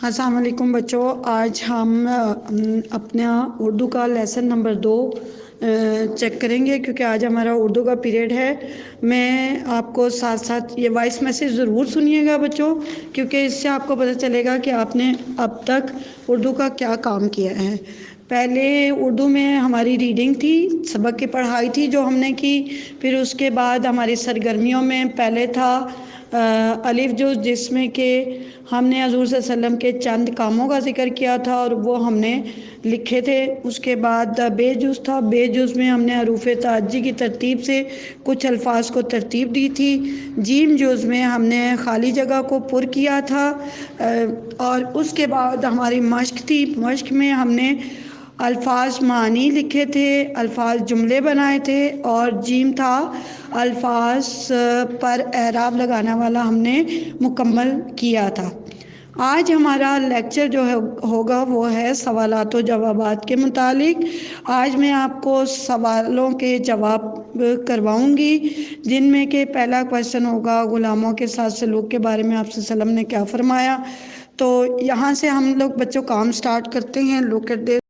السلام علیکم بچوں، آج ہم اپنا اردو کا لیسن نمبر 2 چیک کریں گے، کیونکہ آج ہمارا اردو کا پیریڈ ہے۔ میں آپ کو ساتھ ساتھ یہ وائس میسیج ضرور سنیے گا بچوں، کیونکہ اس سے آپ کو پتہ چلے گا کہ آپ نے اب تک اردو کا کیا کام کیا ہے۔ پہلے اردو میں ہماری ریڈنگ تھی، سبق کی پڑھائی تھی جو ہم نے کی، پھر اس کے بعد ہماری سرگرمیوں میں پہلے تھا الف جز، جس میں کہ ہم نے حضور صلی اللہ علیہ وسلم کے چند کاموں کا ذکر کیا تھا اور وہ ہم نے لکھے تھے۔ اس کے بعد بے جز تھا، بے جز میں ہم نے حروف تعجی کی ترتیب سے کچھ الفاظ کو ترتیب دی تھی۔ جیم جز میں ہم نے خالی جگہ کو پر کیا تھا، اور اس کے بعد ہماری مشق تھی۔ مشق میں ہم نے الفاظ معنی لکھے تھے، الفاظ جملے بنائے تھے، اور جیم تھا الفاظ پر اعراب لگانا والا ہم نے مکمل کیا تھا۔ آج ہمارا لیکچر جو ہوگا وہ ہے سوالات و جوابات کے متعلق۔ آج میں آپ کو سوالوں کے جواب کرواؤں گی، جن میں کہ پہلا کویشچن ہوگا غلاموں کے ساتھ سلوک کے بارے میں آپ صلی اللہ علیہ وسلم نے کیا فرمایا۔ تو یہاں سے ہم لوگ بچوں کام سٹارٹ کرتے ہیں۔ Look at